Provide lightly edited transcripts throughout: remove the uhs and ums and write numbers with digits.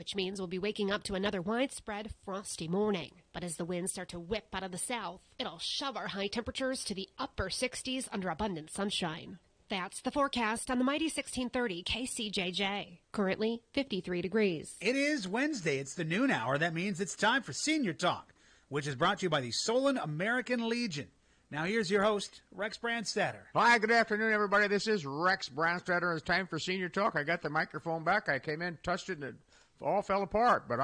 which means we'll be waking up to another widespread frosty morning. But as the winds start to whip out of the south, it'll shove our high temperatures to the upper 60s under abundant sunshine. That's the forecast on the mighty 1630 KCJJ. Currently 53 degrees. It is Wednesday. It's the noon hour. That means it's time for Senior Talk, which is brought to you by the Solon American Legion. Now here's your host, Rex Brandstatter. Hi, good afternoon, everybody. This is Rex Brandstatter. It's time for Senior Talk. I got the microphone back. I came in, touched it, and it all fell apart. But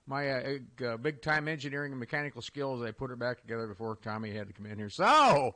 my big-time engineering and mechanical skills, I put it back together before Tommy had to come in here. So,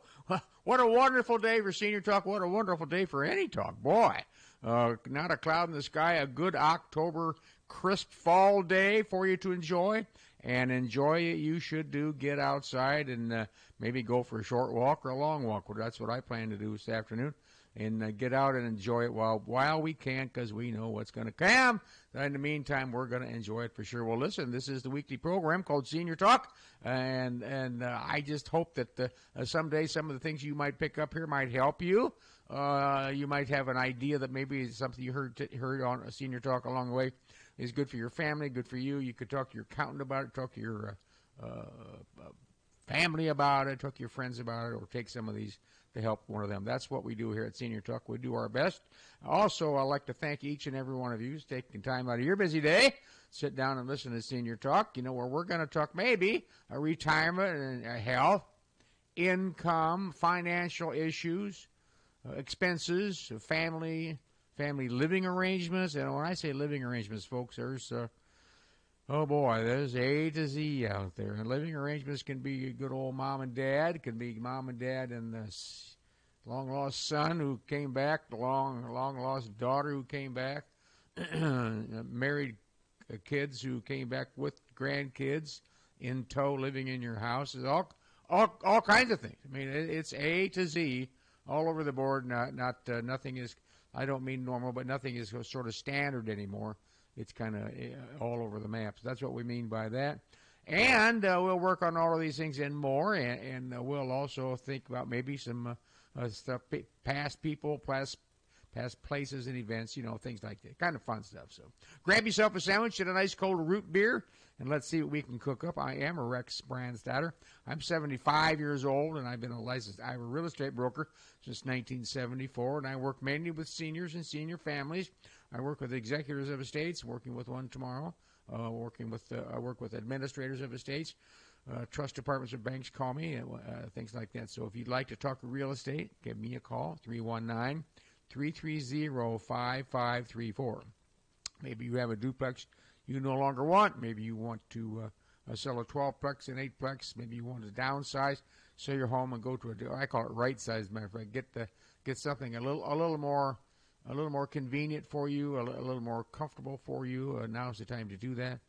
what a wonderful day for Senior Talk. What a wonderful day for any talk. Boy, not a cloud in the sky. A good October crisp fall day for you to enjoy. And enjoy it, you should do. Get outside and maybe go for a short walk or a long walk. Well, that's what I plan to do this afternoon. And get out and enjoy it while we can, because we know what's going to come. In the meantime, we're going to enjoy it for sure. Well, listen, this is the weekly program called Senior Talk, and I just hope that someday some of the things you might pick up here might help you. You might have an idea that maybe something you heard on a Senior Talk along the way is good for your family, good for you. You could talk to your accountant about it, talk to your family about it, talk to your friends about it, or take some of these to help one of them. That's what we do here at Senior Talk. We do our best. Also, I'd like to thank each and every one of you who's taking time out of your busy day, sit down and listen to Senior Talk, where we're going to talk maybe a retirement and health, income, financial issues, expenses, family living arrangements. And when I say living arrangements, folks, there's there's A to Z out there. And living arrangements can be a good old mom and dad. It can be mom and dad and the long-lost son who came back, the long-lost daughter who came back, married kids who came back with grandkids in tow living in your house. It's all kinds of things. I mean, it's A to Z all over the board. Nothing is, I don't mean normal, but nothing is sort of standard anymore. It's kind of all over the map. So that's what we mean by that. And we'll work on all of these things and more. And we'll also think about maybe some stuff, past people, past places and events, things like that. Kind of fun stuff. So grab yourself a sandwich and a nice cold root beer, and let's see what we can cook up. I am a Rex Brandstatter. I'm 75 years old, and I've been a licensed Iowa real estate broker since 1974, and I work mainly with seniors and senior families. I work with executors of estates, working with one tomorrow. I work with administrators of estates. Trust departments of banks call me, things like that. So if you'd like to talk real estate, give me a call, 319-330-5534. Maybe you have a duplex you no longer want. Maybe you want to sell a 12-plex, an 8-plex. Maybe you want to downsize, sell your home and go to I call it right size, matter of fact. Get something a little more convenient for you, a little more comfortable for you. Now's the time to do that.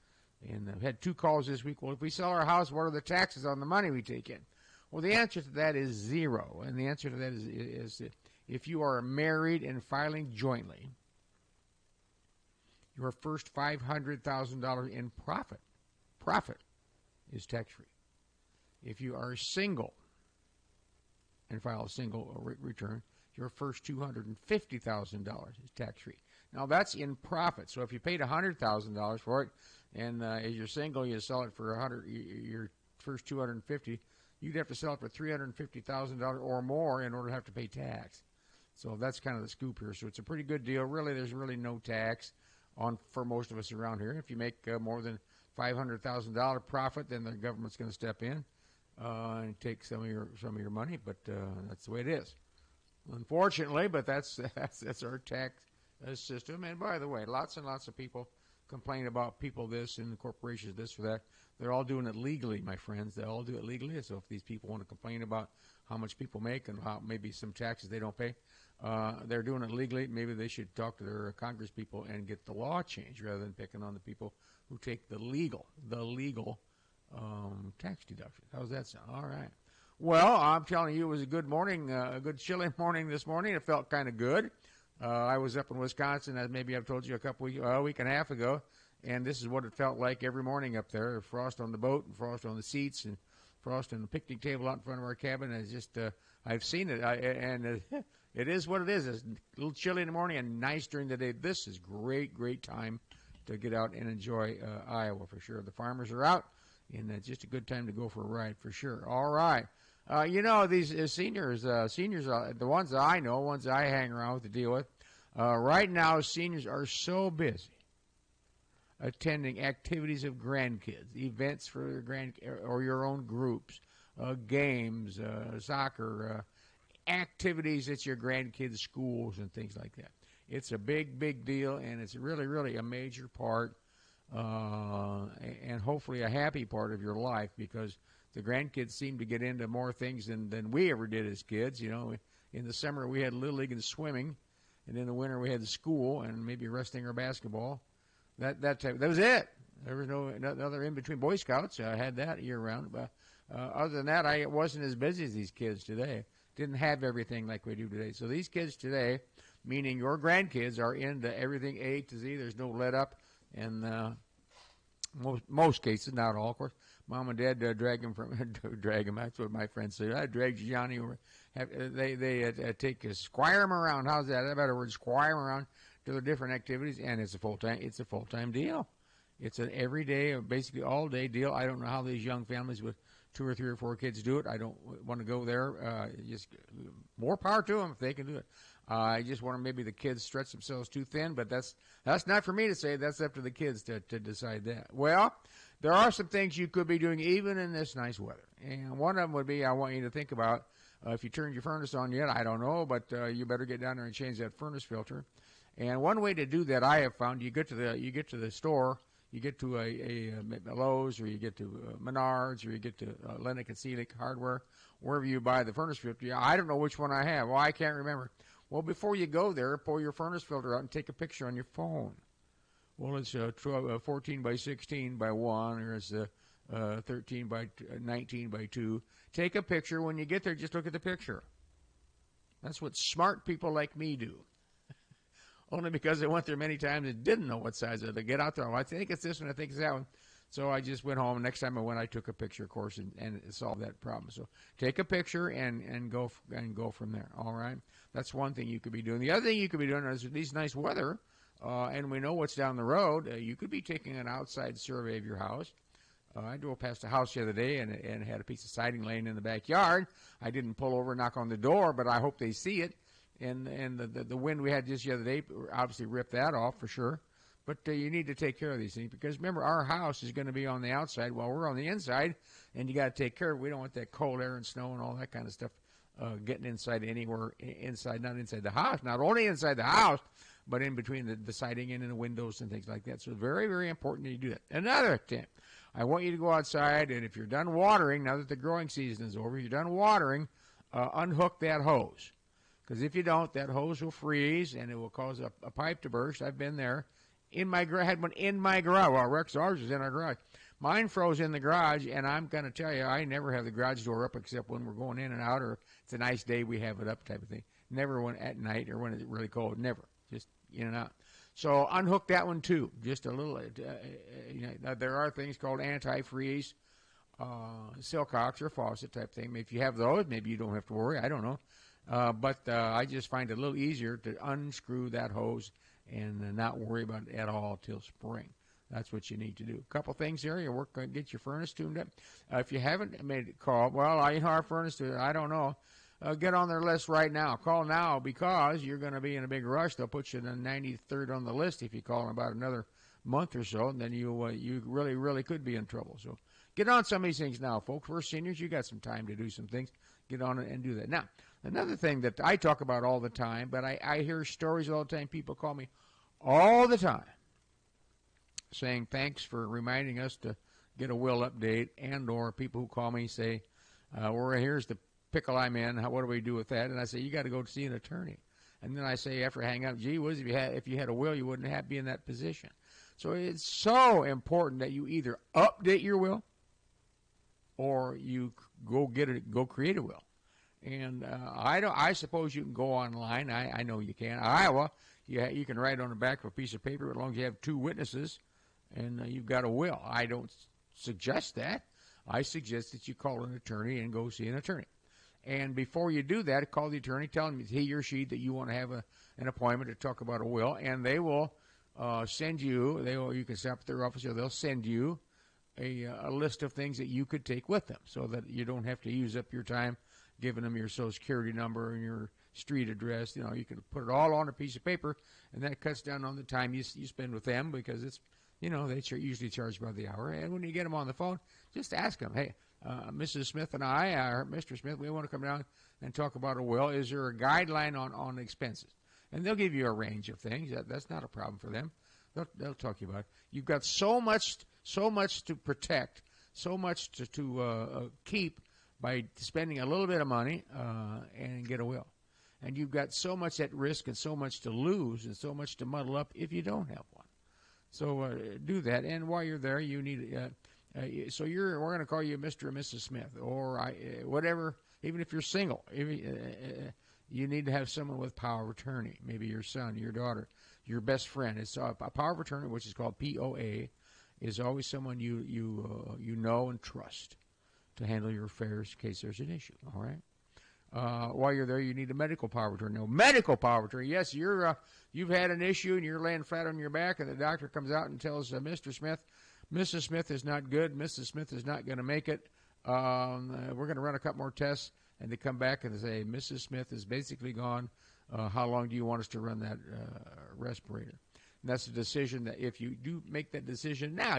And I've had 2 calls this week. Well, if we sell our house, what are the taxes on the money we take in? Well, the answer to that is 0. And the answer to that is that if you are married and filing jointly, your first $500,000 in profit is tax-free. If you are single and file a single return, your first $250,000 is tax-free. Now, that's in profit. So if you paid $100,000 for it, and as you're single, you sell it for your first $250,000, you'd have to sell it for $350,000 or more in order to have to pay tax. So that's kind of the scoop here. So it's a pretty good deal. Really, there's really no tax for most of us around here. If you make more than $500,000 profit, then the government's going to step in and take some of your money. But that's the way it is, unfortunately. But that's our tax system. And by the way, lots and lots of people complain about people this and the corporations this or that. They're all doing it legally, my friends. They all do it legally. So if these people want to complain about how much people make and how maybe some taxes they don't pay, they're doing it legally. Maybe they should talk to their Congress people and get the law changed rather than picking on the people who take the legal tax deduction. How's that sound? All right. Well, I'm telling you, it was a good morning, a good chilly morning this morning. It felt kind of good. I was up in Wisconsin, as maybe I've told you a week and a half ago, and this is what it felt like every morning up there. Frost on the boat and frost on the seats and frost on the picnic table out in front of our cabin. It's just, I've seen it, and it is what it is. It's a little chilly in the morning and nice during the day. This is great time to get out and enjoy Iowa for sure. The farmers are out, and it's just a good time to go for a ride for sure. All right. These seniors, the ones that I know, ones that I hang around with to deal with, right now seniors are so busy attending activities of grandkids, events for their or your own groups, games, soccer, activities at your grandkids' schools and things like that. It's a big, big deal, and it's really, really a major part and hopefully a happy part of your life, because the grandkids seem to get into more things than we ever did as kids. In the summer we had Little League and swimming, and in the winter we had the school and maybe wrestling or basketball. That was it. There was no other in between. Boy Scouts, I had that year round. But other than that, I wasn't as busy as these kids today. Didn't have everything like we do today. So these kids today, meaning your grandkids, are into everything A to Z. There's no let up, and most cases, not all, of course. Mom and Dad drag him. That's what my friends say. I dragged Johnny over. They squire him around. How's that? A better word, squire him around to their different activities, and it's a full time deal. It's an everyday, basically all day deal. I don't know how these young families with 2 or 3 or 4 kids do it. I don't want to go there. Just more power to them if they can do it. I just want maybe the kids stretch themselves too thin, but that's not for me to say. That's up to the kids to decide that. Well, there are some things you could be doing even in this nice weather, and one of them would be, I want you to think about, if you turned your furnace on yet, I don't know, but you better get down there and change that furnace filter. And one way to do that, I have found, you get to the store, you get to a Lowe's, or you get to Menards, or you get to Lennox and Seelick Hardware, wherever you buy the furnace filter. I don't know which one I have. Well, I can't remember. Well, before you go there, pull your furnace filter out and take a picture on your phone. Well, it's 14 by 16 by 1, or it's 13 by 19 by 2. Take a picture. When you get there, just look at the picture. That's what smart people like me do. Only because I went there many times and didn't know what size they get out there. Well, I think it's this one, I think it's that one. So I just went home. Next time I went, I took a picture, of course, and solved that problem. So take a picture and go from there. All right, that's one thing you could be doing. The other thing you could be doing is these nice weather, and we know what's down the road. You could be taking an outside survey of your house. I drove past a house the other day and had a piece of siding laying in the backyard. I didn't pull over and knock on the door, but I hope they see it. And the wind we had just the other day obviously ripped that off for sure. But you need to take care of these things, because remember, our house is going to be on the outside while we're on the inside, and you got to take care of it. We don't want that cold air and snow and all that kind of stuff getting inside anywhere inside, not inside the house, not only inside the house, but in between the siding and in the windows and things like that. So very, very important that you do that. Another tip, I want you to go outside, and if you're done watering, now that the growing season is over, you're done watering, unhook that hose. Because if you don't, that hose will freeze, and it will cause a pipe to burst. I've been there. I had one in my garage. Well, Rex, ours is in our garage. Mine froze in the garage, and I'm going to tell you, I never have the garage door up except when we're going in and out, or it's a nice day, we have it up type of thing. Never when at night or when it's really cold. Never. Just in and out. So unhook that one, too. Just a little. There are things called antifreeze, Silcox or faucet type thing. If you have those, maybe you don't have to worry. I don't know. But I just find it a little easier to unscrew that hose and not worry about it at all till spring. That's what you need to do. A couple things here. You work on get your furnace tuned up. If you haven't made a call, well, our furnace, I don't know. Get on their list right now. Call now, because you're going to be in a big rush. They'll put you in the 93rd on the list if you call in about another month or so. And then you really, really could be in trouble. So get on some of these things now, folks. For seniors, you got some time to do some things. Get on it and do that. Now, another thing that I talk about all the time, but I hear stories all the time. People call me all the time saying thanks for reminding us to get a will update, and or people who call me say, well, here's the pickle I'm in. What do we do with that? And I say, you got to go see an attorney. And then I say, after I hang up, gee whiz, if you had a will, you wouldn't be in that position. So it's so important that you either update your will or you go create a will. And I suppose you can go online. I know you can. Iowa, you can write on the back of a piece of paper as long as you have 2 witnesses, and you've got a will. I don't suggest that. I suggest that you call an attorney and go see an attorney. And before you do that, call the attorney, tell him he or she that you want to have an appointment to talk about a will, and they will send you. You can stop at their office, or they'll send you a list of things that you could take with them, so that you don't have to use up your time giving them your Social Security number and your street address. You can put it all on a piece of paper, and that cuts down on the time you spend with them, because it's, they usually charge by the hour. And when you get them on the phone, just ask them, hey, Mrs. Smith and I, or Mr. Smith, we want to come down and talk about a will. Is there a guideline on expenses? And they'll give you a range of things. That's not a problem for them. They'll talk to you about it. You've got so much to protect, so much to keep by spending a little bit of money and get a will. And you've got so much at risk and so much to lose and so much to muddle up if you don't have one. So do that. And while you're there, you need we're going to call you Mr. and Mrs. Smith, or whatever. Even if you're single, you need to have someone with power of attorney. Maybe your son, your daughter, your best friend. It's a power of attorney, which is called POA, is always someone you know and trust to handle your affairs in case there's an issue. All right. While you're there, you need a medical power of attorney. No, medical power of attorney. Yes, you've had an issue and you're laying flat on your back, and the doctor comes out and tells Mr. Smith, Mrs. Smith is not good. Mrs. Smith is not going to make it. We're going to run a couple more tests, and they come back and they say, Mrs. Smith is basically gone. How long do you want us to run that respirator? And that's a decision that if you do make that decision now,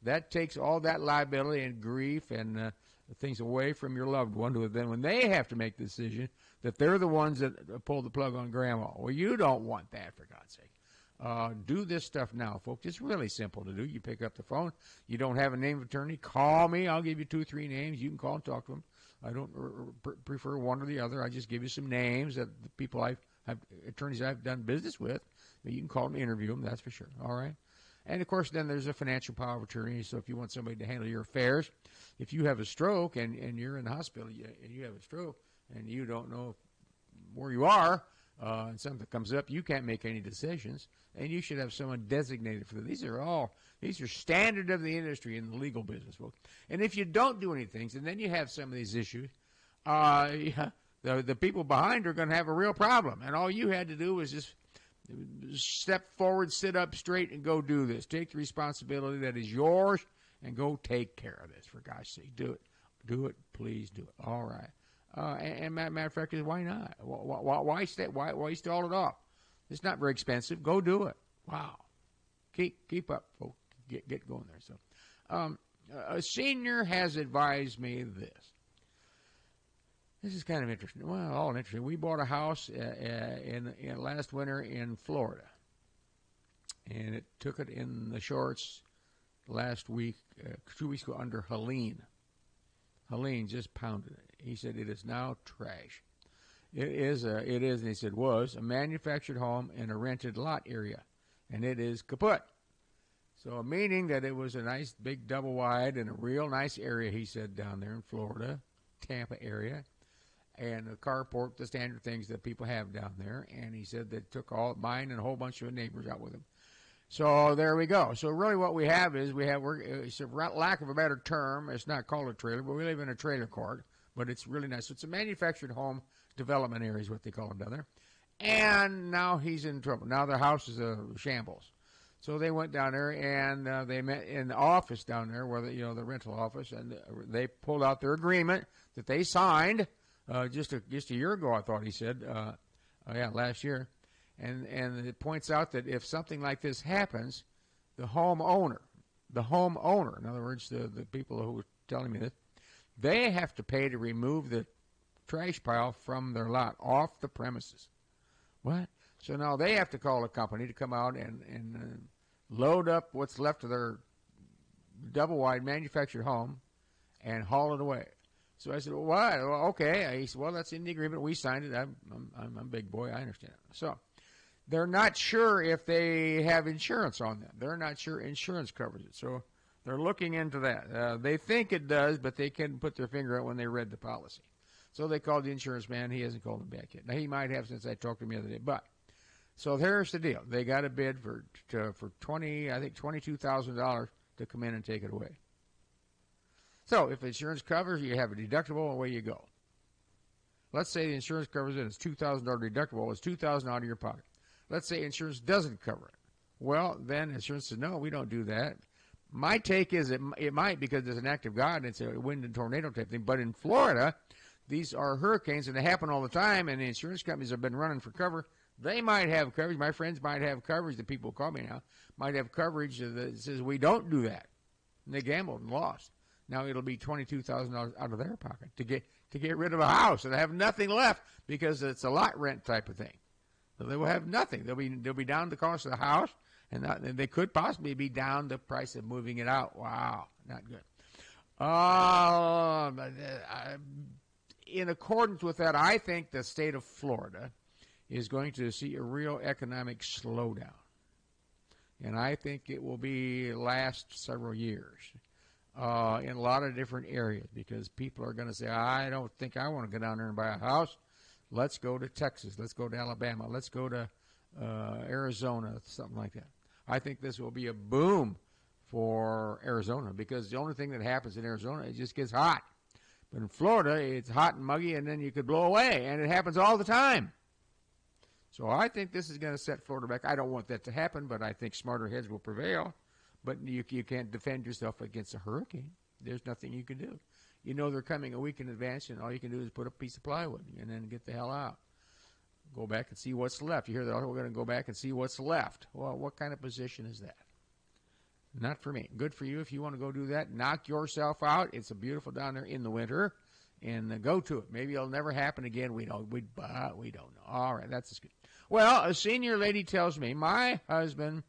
that takes all that liability and grief and things away from your loved one, who then when they have to make the decision that they're the ones that pull the plug on grandma. Well, you don't want that, for God's sake. Do this stuff now, folks. It's really simple to do. You pick up the phone. You don't have a name of attorney, call me. I'll give you 2 or 3 names. You can call and talk to them. I don't prefer one or the other. I just give you some names that the people attorneys I've done business with. But you can call them, interview them, that's for sure. All right? And, of course, then there's a financial power of attorney. So if you want somebody to handle your affairs, if you have a stroke and you're in the hospital and you have a stroke and you don't know where you are, and something comes up, you can't make any decisions, and you should have someone designated for that. These are standard of the industry in the legal business, folks. And if you don't do anything, and then you have some of these issues, the people behind are going to have a real problem. And all you had to do was just step forward, sit up straight, and go do this. Take the responsibility that is yours, and go take care of this. For God's sake, do it. Do it, please do it. All right. And matter of fact, why not? Why stall it off? It's not very expensive. Go do it. Wow. Keep up, folks. Get going there. So, a senior has advised me this. This is kind of interesting. Well, all interesting. We bought a house in last winter in Florida, and it took it in the shorts last week, 2 weeks ago, under Helene. Helene just pounded it. He said it is now trash. It is, and he said was a manufactured home in a rented lot area, and it is kaput. So meaning that it was a nice big double wide in a real nice area, he said, down there in Florida, Tampa area, and a carport, the standard things that people have down there. And he said they took all mine and a whole bunch of neighbors out with them. So there we go. So really what we have is lack of a better term, it's not called a trailer, but we live in a trailer court, but it's really nice. So it's a manufactured home development area is what they call them down there. And now he's in trouble. Now the house is a shambles. So they went down there and they met in the office down there, where the rental office, and they pulled out their agreement that they signed just a year ago. I thought he said, last year. And it points out that if something like this happens, the homeowner, in other words, the people who were telling me this, they have to pay to remove the trash pile from their lot, off the premises. What? So now they have to call a company to come out and load up what's left of their double-wide manufactured home and haul it away. So I said, well, what? Well, okay. He said, well, that's in the agreement. We signed it. I'm a big boy. I understand it. So they're not sure if they have insurance on them. They're not sure insurance covers it. So they're looking into that. They think it does, but they couldn't put their finger out when they read the policy. So they called the insurance man. He hasn't called them back yet. Now, he might have since I talked to him the other day. But so here's the deal. They got a bid for $22,000 to come in and take it away. So if insurance covers, you have a deductible, away you go. Let's say the insurance covers it. It's $2,000 deductible. It's $2,000 out of your pocket. let's say insurance doesn't cover it. Well, then insurance says, no, we don't do that. My take is it might, because there's an act of God and it's a wind and tornado type thing. But in Florida, these are hurricanes and they happen all the time, and the insurance companies have been running for cover. They might have coverage. My friends might have coverage. The people who call me now might have coverage that says we don't do that. And they gambled and lost. Now it'll be $22,000 out of their pocket to get rid of a house, and they have nothing left because it's a lot rent type of thing. So they will have nothing. They'll be down the cost of the house, and they could possibly be down the price of moving it out. Wow, not good. In accordance with that, I think the state of Florida is going to see a real economic slowdown. And I think it will last several years in a lot of different areas, because people are going to say, I don't think I want to go down there and buy a house. Let's go to Texas. Let's go to Alabama. Let's go to Arizona, something like that. I think this will be a boom for Arizona, because the only thing that happens in Arizona, it just gets hot. But in Florida, it's hot and muggy, and then you could blow away, and it happens all the time. So I think this is going to set Florida back. I don't want that to happen, but I think smarter heads will prevail. But you can't defend yourself against a hurricane. There's nothing you can do. You know they're coming a week in advance, and all you can do is put a piece of plywood and then get the hell out. Go back and see what's left. You hear that, we're going to go back and see what's left. Well, what kind of position is that? Not for me. Good for you if you want to go do that. Knock yourself out. It's a beautiful down there in the winter, and go to it. Maybe it'll never happen again. We don't know. All right, that's good. Well, a senior lady tells me, my husband,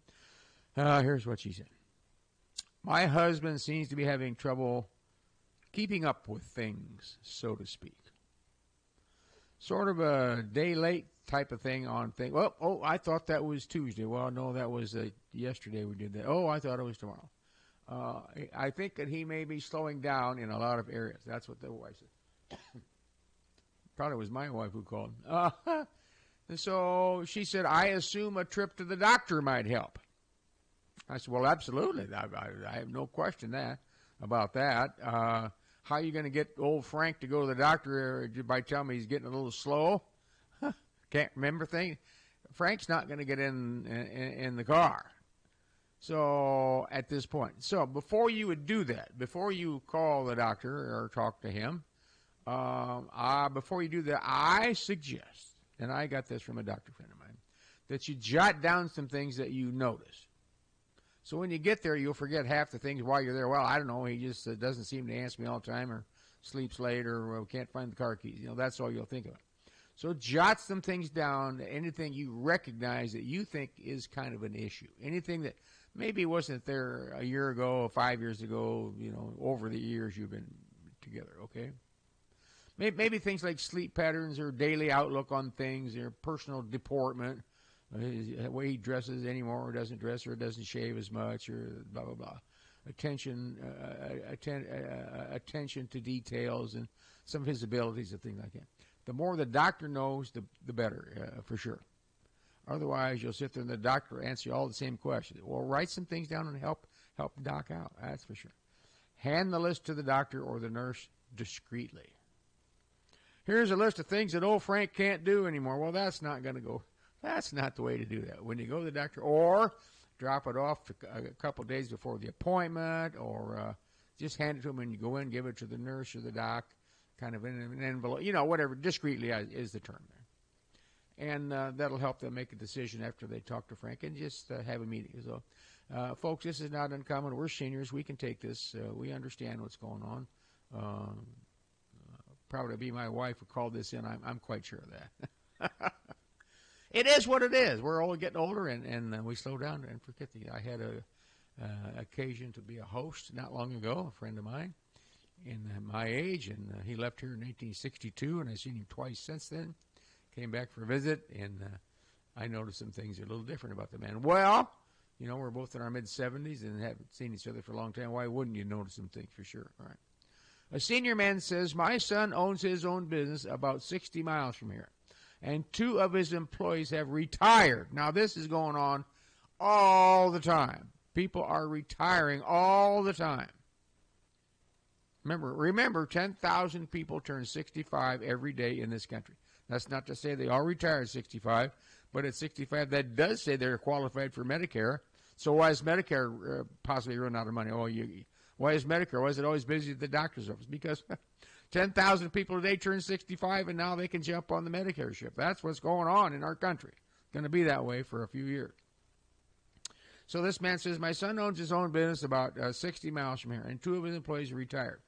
here's what she said. My husband seems to be having trouble keeping up with things, so to speak. Sort of a day late type of thing on things. Well, I thought that was Tuesday. Well, no, that was yesterday we did that. Oh, I thought it was tomorrow. I think that he may be slowing down in a lot of areas. That's what the wife said. Probably was my wife who called. And so she said, I assume a trip to the doctor might help. I said, well, absolutely. I have no question about that. How are you going to get old Frank to go to the doctor by telling me he's getting a little slow? Can't remember things. Frank's not going to get in the car. So at this point. So before you would do that, before you call the doctor or talk to him, before you do that, I suggest, and I got this from a doctor friend of mine, that you jot down some things that you notice. So when you get there, you'll forget half the things while you're there. Well, I don't know, he just doesn't seem to answer me all the time, or sleeps late, or can't find the car keys. That's all you'll think of. So jot some things down, anything you recognize that you think is kind of an issue. Anything that maybe wasn't there a year ago, 5 years ago, over the years you've been together, okay? Maybe things like sleep patterns or daily outlook on things, or personal deportment, the way he dresses anymore, or doesn't dress, or doesn't shave as much, or blah, blah, blah. Attention to details and some of his abilities and things like that. The more the doctor knows, the better, for sure. Otherwise, you'll sit there and the doctor will answer you all the same questions. Well, write some things down and help Doc out, that's for sure. Hand the list to the doctor or the nurse discreetly. Here's a list of things that old Frank can't do anymore. Well, that's not going to go. That's not the way to do that. When you go to the doctor, or drop it off a couple days before the appointment, or just hand it to him when you go in, give it to the nurse or the doc, kind of in an envelope, whatever, discreetly is the term there. And that'll help them make a decision after they talk to Frank and just have a meeting. So, folks, this is not uncommon. We're seniors. We can take this. We understand what's going on. Proud to be my wife who called this in. I'm quite sure of that. It is what it is. We're all getting older, and we slow down and forget. I had a occasion to be a host not long ago, a friend of mine in my age, and he left here in 1962, and I've seen him twice since then. Came back for a visit, and I noticed some things are a little different about the man. Well, we're both in our mid-70s and haven't seen each other for a long time. Why wouldn't you notice some things for sure? All right. A senior man says, my son owns his own business about 60 miles from here, and 2 of his employees have retired. Now, this is going on all the time. People are retiring all the time. Remember, 10,000 people turn 65 every day in this country. That's not to say they all retire at 65, but at 65, that does say they're qualified for Medicare. So why is Medicare possibly run out of money? Why is Medicare? Why is it always busy at the doctor's office? Because 10,000 people a day turn 65, and now they can jump on the Medicare ship. That's what's going on in our country. It's going to be that way for a few years. So this man says, my son owns his own business about 60 miles from here, and 2 of his employees are retired.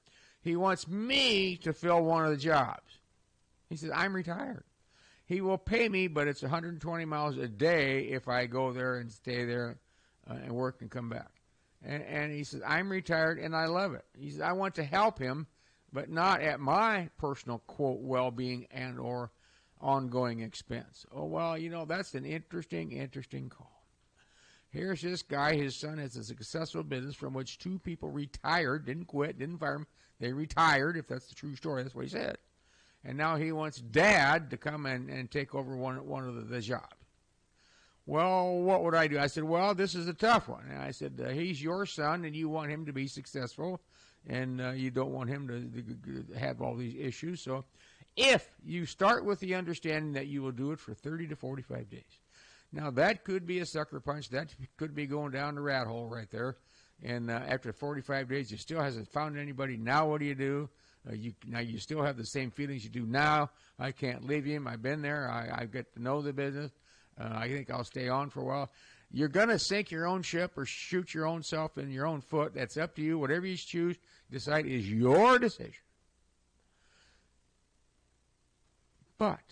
He wants me to fill one of the jobs. He says, I'm retired. He will pay me, but it's 120 miles a day if I go there and stay there and work and come back. And he says, I'm retired and I love it. He says, I want to help him, but not at my personal, quote, well-being and or ongoing expense. Oh, well, that's an interesting call. Here's this guy, his son has a successful business from which 2 people retired, didn't quit, didn't fire him. They retired, if that's the true story, that's what he said. And now he wants Dad to come and take over one of the jobs. Well, what would I do? I said, well, this is a tough one. And I said, he's your son, and you want him to be successful, and you don't want him to have all these issues. So if you start with the understanding that you will do it for 30 to 45 days. Now, that could be a sucker punch. That could be going down the rat hole right there. And after 45 days, you still hasn't found anybody. Now what do you do? Now you still have the same feelings you do now. I can't leave him. I've been there. I get to know the business. I think I'll stay on for a while. You're going to sink your own ship or shoot your own self in your own foot. That's up to you. Whatever you choose, decide is your decision. But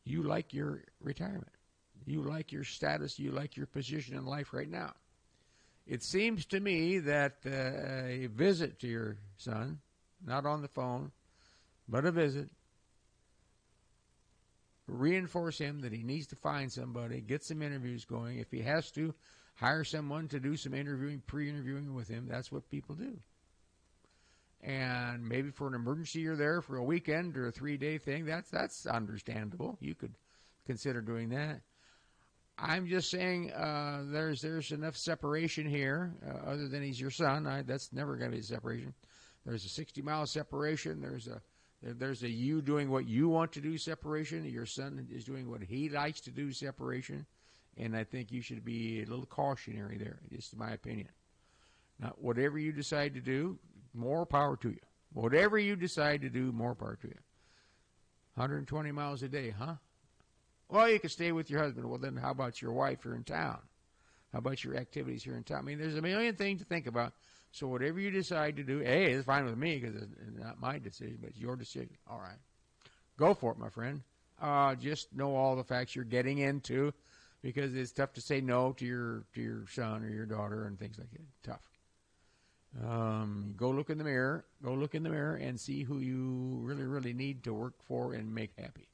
you like your retirement. You like your status. You like your position in life right now. It seems to me that a visit to your son, not on the phone, but a visit, reinforce him that he needs to find somebody, get some interviews going. If he has to, hire someone to do some interviewing, pre-interviewing with him. That's what people do. And maybe for an emergency you're there for a weekend or a 3-day thing. That's understandable. You could consider doing that. I'm just saying there's enough separation here, other than he's your son. That's never going to be a separation. There's a 60-mile separation. There's a you doing what you want to do separation. Your son is doing what he likes to do separation. And I think you should be a little cautionary there, just my opinion. Now, whatever you decide to do, more power to you. Whatever you decide to do, more power to you. 120 miles a day, huh? Well, you can stay with your husband. Well, then how about your wife here in town? How about your activities here in town? I mean, there's a million things to think about. So whatever you decide to do, hey, it's fine with me because it's not my decision, but it's your decision. All right. Go for it, my friend. Just know all the facts you're getting into because it's tough to say no to your son or your daughter and things like that. Tough. Go look in the mirror. Go look in the mirror and see who you really, really need to work for and make happy.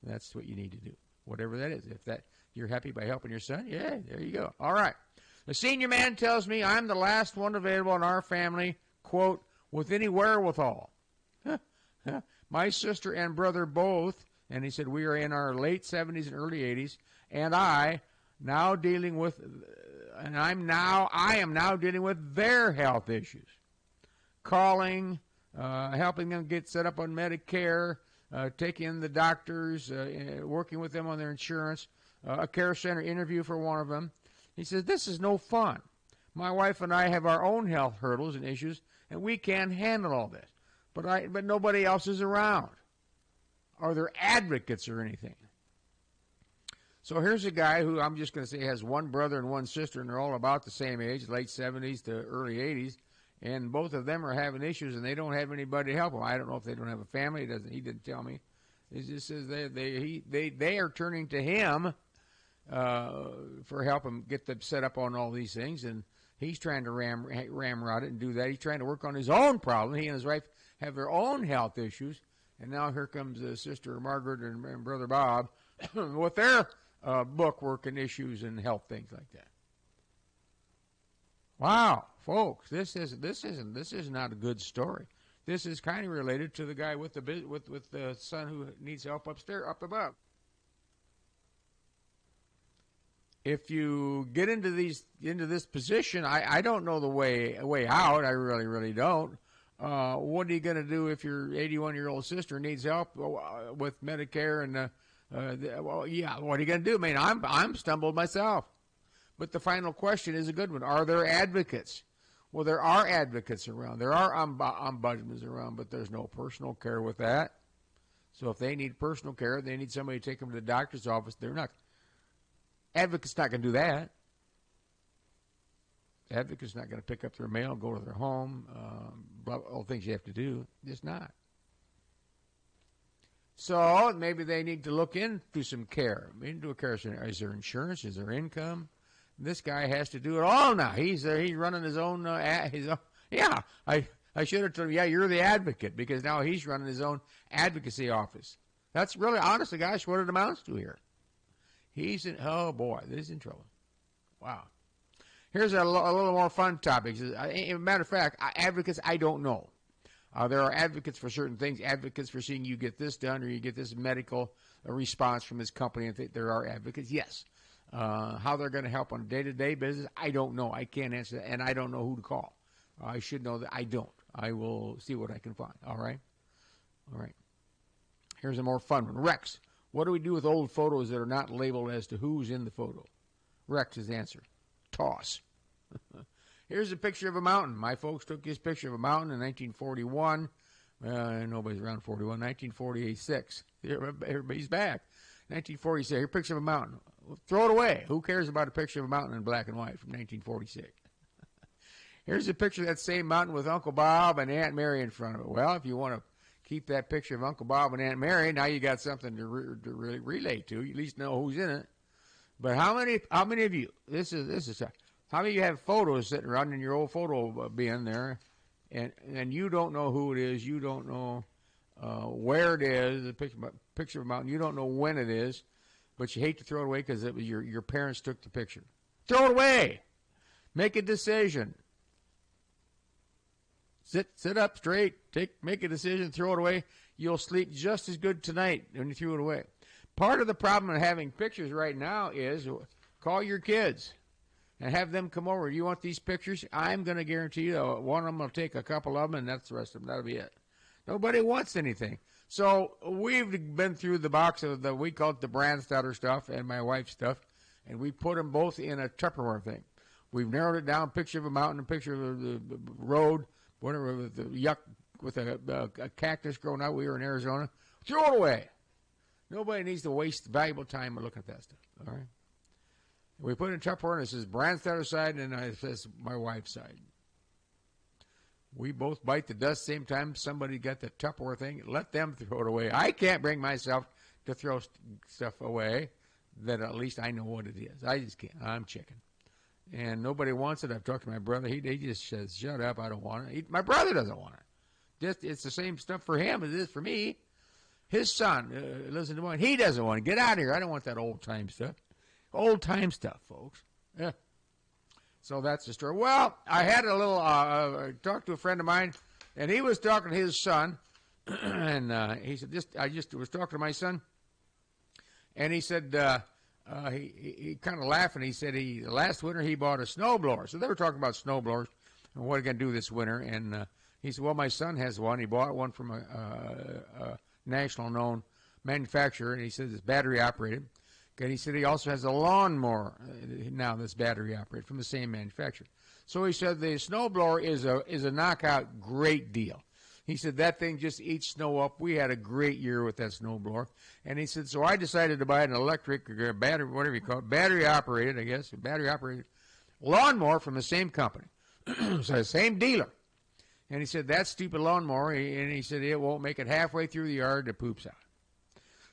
That's what you need to do, whatever that is. If that you're happy by helping your son, yeah, there you go. All right. The senior man tells me I'm the last one available in our family, quote, with any wherewithal. My sister and brother both, and he said we are in our late 70s and early 80s, and I am now dealing with their health issues. Calling, helping them get set up on Medicare, taking in the doctors, working with them on their insurance, a care center interview for one of them. He says, this is no fun. My wife and I have our own health hurdles and issues, and we can't handle all this. But nobody else is around. Are there advocates or anything? So here's a guy who I'm just going to say has one brother and one sister, and they're all about the same age, late 70s to early 80s, and both of them are having issues, and they don't have anybody to help them. I don't know if they don't have a family. He didn't tell me. He just says they are turning to him for help him get them set up on all these things, and he's trying to ramrod it and do that. He's trying to work on his own problem. He and his wife have their own health issues, and now here comes Sister Margaret and Brother Bob with their book work and issues and health things like that. Wow, folks, this is not a good story. This is kind of related to the guy with the son who needs help up above. If you get into this position, I don't know the way out. I really, really don't. What are you going to do if your 81-year-old sister needs help with Medicare and Well, yeah, what are you going to do? I mean, I'm stumbled myself. But the final question is a good one. Are there advocates? Well, there are advocates around. There are ombudsmen around, but there's no personal care with that. So if they need personal care, they need somebody to take them to the doctor's office. They're not. Advocates not going to do that. Advocates not going to pick up their mail, go to their home, all the things you have to do. Just not. So maybe they need to look into some care. Into a care center. Is there insurance? Is there income? This guy has to do it all now. He's running his own. Yeah, I should have told him. Yeah, you're the advocate because now he's running his own advocacy office. That's really, honestly, guys, what it amounts to here. He's in. Oh boy, this is in trouble. Wow. Here's a little more fun topic. As a matter of fact, advocates, I don't know. There are advocates for certain things, advocates for seeing you get this done or you get this medical response from this company. And there are advocates, yes. How they're going to help on day-to-day business, I don't know. I can't answer that, and I don't know who to call. I should know that I don't. I will see what I can find. All right? All right. Here's a more fun one. Rex, what do we do with old photos that are not labeled as to who's in the photo? Rex's answer, toss. Here's a picture of a mountain. My folks took this picture of a mountain in 1941. Nobody's around 41. 1946. Everybody's back. 1946. Here's a picture of a mountain. Throw it away. Who cares about a picture of a mountain in black and white from 1946? Here's a picture of that same mountain with Uncle Bob and Aunt Mary in front of it. Well, if you want to keep that picture of Uncle Bob and Aunt Mary, now you got something to really relate to. You at least know who's in it. But how many of you? This is how many of you have photos sitting around in your old photo bin there, and you don't know who it is, you don't know where it is, the picture of a mountain, you don't know when it is, but you hate to throw it away because it was your parents took the picture. Throw it away. Make a decision. Sit up straight. Make a decision. Throw it away. You'll sleep just as good tonight when you threw it away. Part of the problem of having pictures right now is call your kids and have them come over. You want these pictures? I'm going to guarantee you one of them will take a couple of them, and that's the rest of them. That'll be it. Nobody wants anything. So we've been through the box of we call it the Brandstatter stuff and my wife's stuff, and we put them both in a Tupperware thing. We've narrowed it down, picture of a mountain, a picture of the road, whatever, with the yuck, with a cactus growing out. We were in Arizona. Throw it away. Nobody needs to waste valuable time looking at that stuff. All right. We put it in Tupperware, and it says Brandstatter side, and it says my wife's side. We both bite the dust same time. Somebody got the Tupperware thing. Let them throw it away. I can't bring myself to throw stuff away that at least I know what it is. I just can't. I'm chicken. And nobody wants it. I've talked to my brother. He just says, shut up, I don't want it. My brother doesn't want it. It's the same stuff for him as it is for me. His son lives in Des Moines. He doesn't want to get out of here. I don't want that old-time stuff. Old-time stuff, folks. Yeah. So that's the story. Well, I had a little talk to a friend of mine, and he was talking to his son, and he said, I just was talking to my son, and he said, he kind of laughed, and he said last winter he bought a snowblower. So they were talking about snowblowers and what are going to do this winter, and he said, well, my son has one. He bought one from a national known manufacturer, and he says it's battery operated. And he said he also has a lawnmower now that's battery operated from the same manufacturer. So he said the snowblower is a knockout great deal. He said that thing just eats snow up. We had a great year with that snowblower. And he said, so I decided to buy an electric or battery, whatever you call it, battery operated, I guess, battery operated lawnmower from the same company. So the same dealer. And he said, that stupid lawnmower, and he said, it won't make it halfway through the yard, it poops out.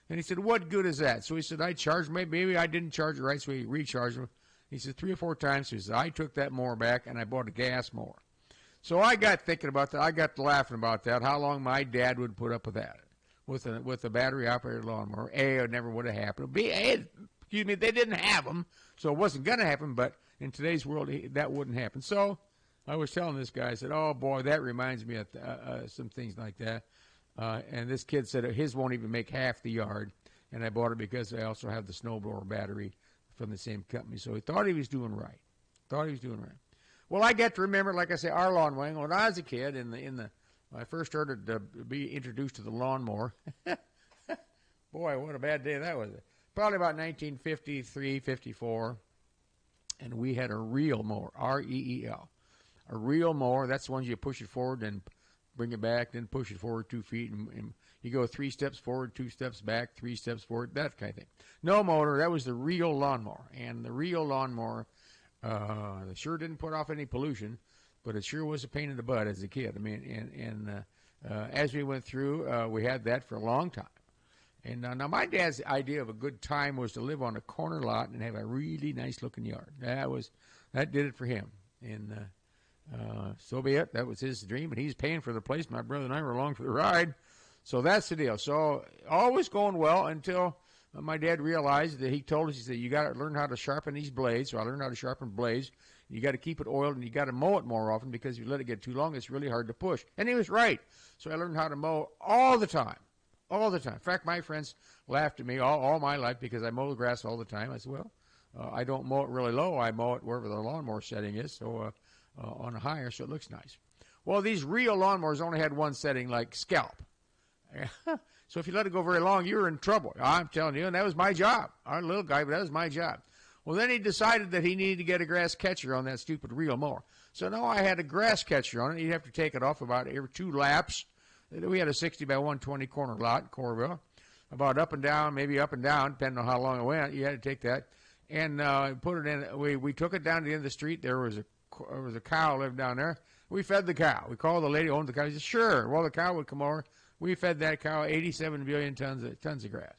And he said, what good is that? So he said, I charged, maybe I didn't charge it right, so he recharged him. He said 3 or 4 times. So he said, I took that mower back, and I bought a gas mower. So I got thinking about that. I got to laughing about that, how long my dad would put up with that, with a battery-operated lawnmower. A, it never would have happened. B, excuse me, they didn't have them, so it wasn't going to happen, but in today's world, that wouldn't happen. So I was telling this guy, I said, oh, boy, that reminds me of some things like that. And this kid said his won't even make half the yard, and I bought it because I also have the snowblower battery from the same company. So he thought he was doing right. Well, I get to remember, like I say, our lawn mowing. When I was a kid, when I first started to be introduced to the lawnmower, Boy, what a bad day that was. Probably about 1953, 54, and we had a reel mower, R-E-E-L. A reel mower, that's the ones you push it forward and bring it back, then push it forward 2 feet, and you go 3 steps forward, 2 steps back, 3 steps forward, that kind of thing. No motor, that was the reel lawnmower. And the reel lawnmower sure didn't put off any pollution, but it sure was a pain in the butt as a kid. I mean, as we went through, we had that for a long time. And now my dad's idea of a good time was to live on a corner lot and have a really nice looking yard. That did it for him. And so be it. That was his dream, and he's paying for the place. My brother and I were along for the ride. So that's the deal. So always going well until my dad realized that he told us, he said, you got to learn how to sharpen these blades. So I learned how to sharpen blades. You got to keep it oiled, and you got to mow it more often, because if you let it get too long, it's really hard to push. And he was right. So I learned how to mow all the time. All the time. In fact, my friends laughed at me all my life because I mow the grass all the time. I said, well, I don't mow it really low. I mow it wherever the lawnmower setting is, so on a higher, so it looks nice. Well, these real lawnmowers only had one setting, like scalp. So if you let it go very long, you're in trouble. I'm telling you, and that was my job. I'm a little guy, but that was my job. Well, then he decided that he needed to get a grass catcher on that stupid reel mower. So now I had a grass catcher on it. You'd have to take it off about every 2 laps. We had a 60 by 120 corner lot in Corville, about up and down, maybe up and down, depending on how long it went. You had to take that and put it in. We took it down to the end of the street. There was a cow lived down there. We fed the cow. We called the lady who owned the cow. She said, sure. Well, the cow would come over. We fed that cow 87 billion tons of grass.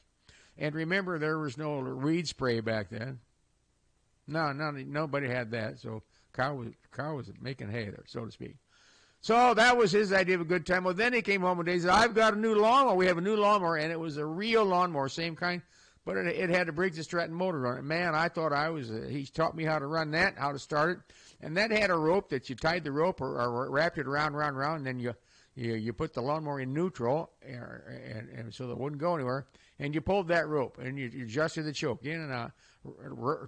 And remember, there was no weed spray back then. No, nobody had that. So cow was making hay there, so to speak. So that was his idea of a good time. Well, then he came home one day and said, I've got a new lawnmower. We have a new lawnmower, and it was a real lawnmower, same kind, but it had a Briggs & Stratton motor on it. Man, I thought he taught me how to run that, how to start it. And that had a rope that you tied the rope or wrapped it around, and then you put the lawnmower in neutral and so that it wouldn't go anywhere. And you pulled that rope, and you adjusted the choke in and out,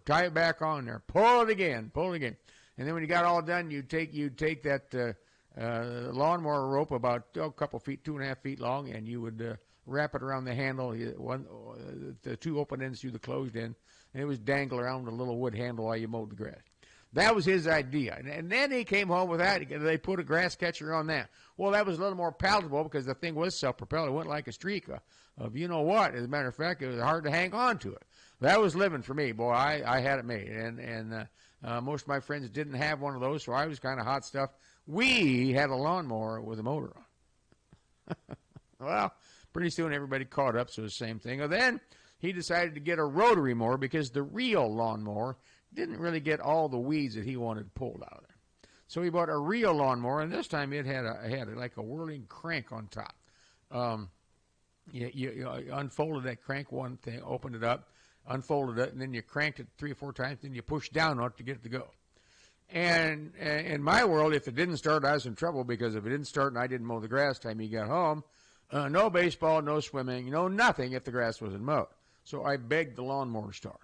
tie it back on there, pull it again. And then when you got all done, you'd take that lawnmower rope about a couple feet, 2.5 feet long, and you would wrap it around the handle, the 2 open ends through the closed end, and it was dangle around the little wood handle while you mowed the grass. That was his idea. And then he came home with that. They put a grass catcher on that. Well, that was a little more palatable because the thing was self-propelled. It went like a streak of you know what. As a matter of fact, it was hard to hang on to it. That was living for me. Boy, I had it made. And most of my friends didn't have one of those, so I was kind of hot stuff. We had a lawnmower with a motor on. Well, pretty soon everybody caught up, so it was the same thing. Well, then he decided to get a rotary mower because the real lawnmower didn't really get all the weeds that he wanted pulled out of there. So he bought a real lawnmower, and this time it had like a whirling crank on top. You unfolded that crank one thing, opened it up, unfolded it, and then you cranked it 3 or 4 times, then you pushed down on it to get it to go. And in my world, if it didn't start, I was in trouble, because if it didn't start and I didn't mow the grass time he got home, no baseball, no swimming, no nothing if the grass wasn't mowed. So I begged the lawnmower to start.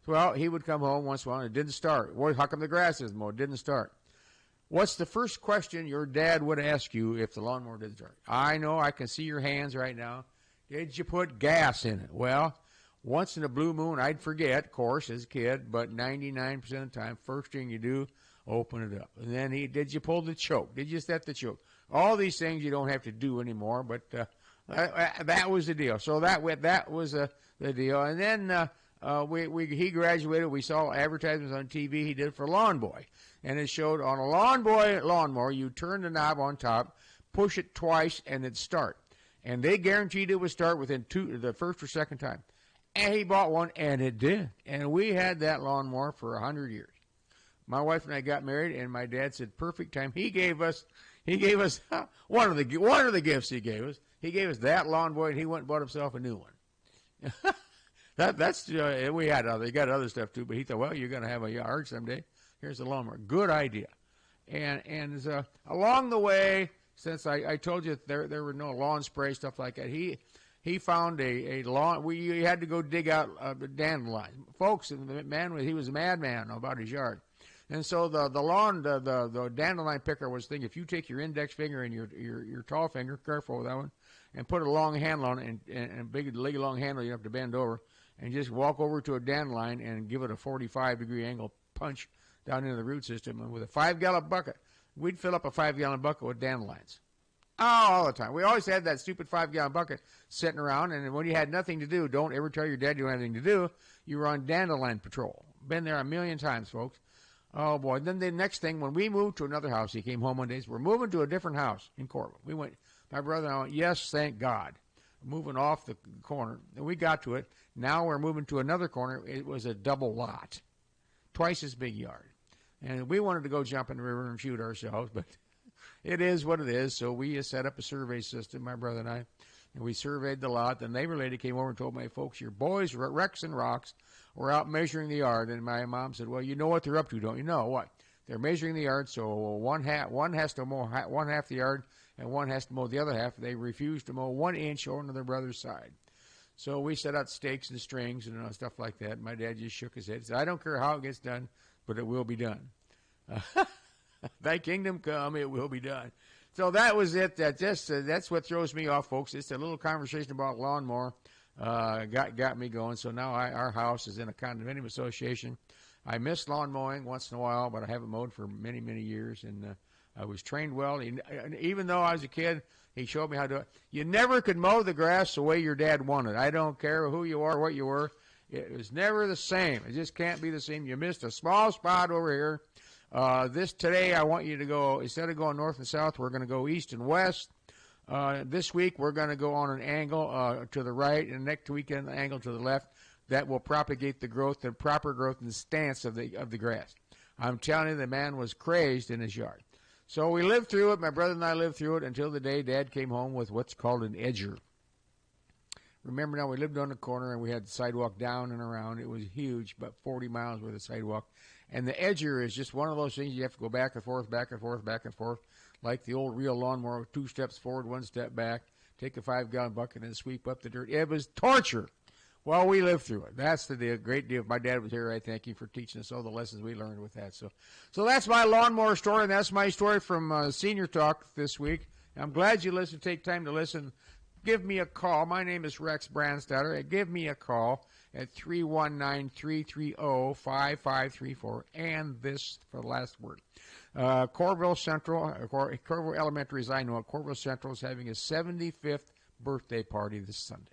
Well, he would come home once in a while and it didn't start. Well, how come the grass isn't mowed? It didn't start. What's the first question your dad would ask you if the lawnmower didn't start? I know, I can see your hands right now. Did you put gas in it? Well, once in a blue moon, I'd forget, of course, as a kid, but 99% of the time, first thing you do, open it up. And then did you pull the choke? Did you set the choke? All these things you don't have to do anymore, but that was the deal. So that was the deal. And then he graduated. We saw advertisements on TV. He did it for Lawn Boy. And it showed on a Lawn Boy lawnmower, you turn the knob on top, push it twice, and it'd start. And they guaranteed it would start within the first or second time. And he bought one, and it did. And we had that lawnmower for 100 years. My wife and I got married, and my dad said, perfect time. He gave us one of the gifts he gave us. He gave us that Lawn Boy, and he went and bought himself a new one. That's we had he got other stuff too, but he thought, well, you're going to have a yard someday. Here's the lawnmower. Good idea. And along the way, since I told you there were no lawn spray, stuff like that, he found a lawn. You had to go dig out the dandelion. Folks, the man, he was a madman about his yard. And so the dandelion picker was thinking, if you take your index finger and your tall finger, careful with that one, and put a long handle on it, and a big, long handle you have to bend over, and just walk over to a dandelion and give it a 45-degree angle punch down into the root system. And with a 5-gallon bucket, we'd fill up a 5-gallon bucket with dandelions. Oh, all the time. We always had that stupid 5-gallon bucket sitting around, and when you had nothing to do, don't ever tell your dad you don't have anything to do, you were on dandelion patrol. Been there a million times, folks. Oh, boy. Then the next thing, when we moved to another house, he came home one day, so we're moving to a different house in Corbin. We went, my brother and I went, yes, thank God. Moving off the corner, and we got to it. Now we're moving to another corner. It was a double lot, twice as big yard. And we wanted to go jump in the river and shoot ourselves, but it is what it is. So we set up a survey system, my brother and I, and we surveyed the lot. The neighbor lady came over and told my folks, your boys, Rex and Rocks, were out measuring the yard. And my mom said, well, you know what they're up to, don't you? Know what? They're measuring the yard, so one has to mow one half the yard, and one has to mow the other half. They refused to mow 1 inch over to their brother's side. So we set out stakes and strings and stuff like that. My dad just shook his head and said, I don't care how it gets done, but it will be done. Thy kingdom come, it will be done. So that was it. That's what throws me off, folks. It's a little conversation about lawnmower got me going. So now our house is in a condominium association. I miss lawn mowing once in a while, but I haven't mowed for many, many years. And I was trained well. Even though I was a kid, he showed me how to do it. You never could mow the grass the way your dad wanted. I don't care who you are, what you were. It was never the same. It just can't be the same. You missed a small spot over here. Today, I want you to go, instead of going north and south, we're going to go east and west. This week, we're going to go on an angle to the right, and next weekend, an angle to the left. That will propagate the growth, the proper growth and stance of the grass. I'm telling you, the man was crazed in his yard. So we lived through it. My brother and I lived through it until the day Dad came home with what's called an edger. Remember now, we lived on the corner, and we had the sidewalk down and around. It was huge, about 40 miles worth of sidewalk. And the edger is just one of those things you have to go back and forth, back and forth, back and forth, like the old real lawnmower, 2 steps forward, 1 step back, take a 5-gallon bucket and sweep up the dirt. It was torture. Well, we lived through it. That's the deal. Great deal. If my dad was here, I thank you for teaching us all the lessons we learned with that. So that's my lawnmower story, and that's my story from Senior Talk this week. I'm glad you listened. Take time to listen. Give me a call. My name is Rex Brandstatter. Give me a call at 319-330-5534. And this for the last word. Corville Central, Corville Elementary, as I know it, Corville Central is having a 75th birthday party this Sunday.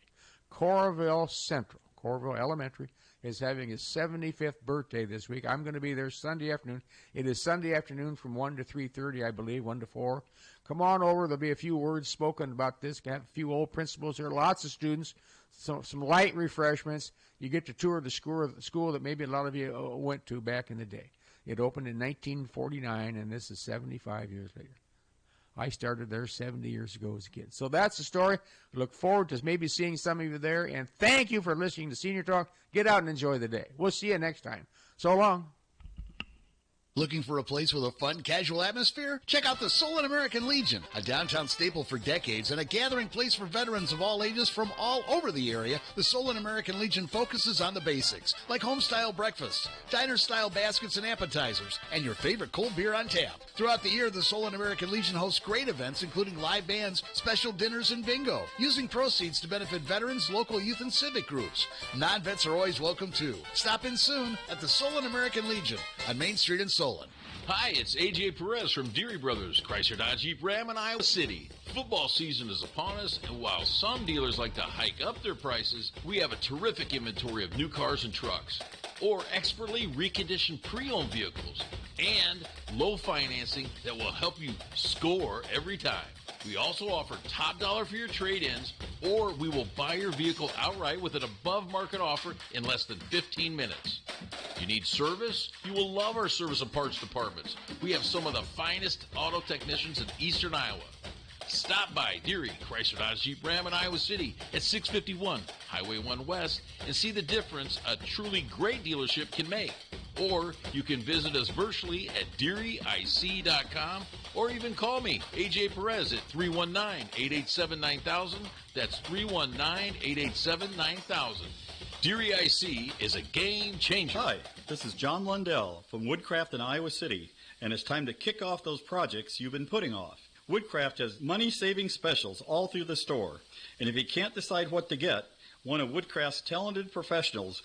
Corville Central, Corville Elementary, is having his 75th birthday this week. I'm going to be there Sunday afternoon. It is Sunday afternoon from 1 to 3:30, I believe, 1 to 4. Come on over. There'll be a few words spoken about this. Got a few old principals here, lots of students, some light refreshments. You get to tour the school that maybe a lot of you went to back in the day. It opened in 1949, and this is 75 years later. I started there 70 years ago as a kid. So that's the story. We look forward to maybe seeing some of you there. And thank you for listening to Senior Talk. Get out and enjoy the day. We'll see you next time. So long. Looking for a place with a fun, casual atmosphere? Check out the Solon American Legion, a downtown staple for decades and a gathering place for veterans of all ages from all over the area. The Solon American Legion focuses on the basics, like home-style breakfasts, diner-style baskets and appetizers, and your favorite cold beer on tap. Throughout the year, the Solon American Legion hosts great events, including live bands, special dinners, and bingo, using proceeds to benefit veterans, local youth, and civic groups. Non-vets are always welcome, too. Stop in soon at the Solon American Legion on Main Street in Solon. Hi, it's A.J. Perez from Deary Brothers, Chrysler Dodge Jeep Ram in Iowa City. Football season is upon us, and while some dealers like to hike up their prices, we have a terrific inventory of new cars and trucks, or expertly reconditioned pre-owned vehicles, and low financing that will help you score every time. We also offer top dollar for your trade-ins, or we will buy your vehicle outright with an above-market offer in less than 15 minutes. You need service? You will love our service and parts departments. We have some of the finest auto technicians in eastern Iowa. Stop by Deary, Chrysler Dodge Jeep Ram in Iowa City at 651 Highway 1 West and see the difference a truly great dealership can make. Or you can visit us virtually at DearyIC.com or even call me, AJ Perez, at 319-887-9000. That's 319-887-9000. Deary IC is a game changer. Hi, this is John Lundell from Woodcraft in Iowa City, and it's time to kick off those projects you've been putting off. Woodcraft has money-saving specials all through the store. And if you can't decide what to get, one of Woodcraft's talented professionals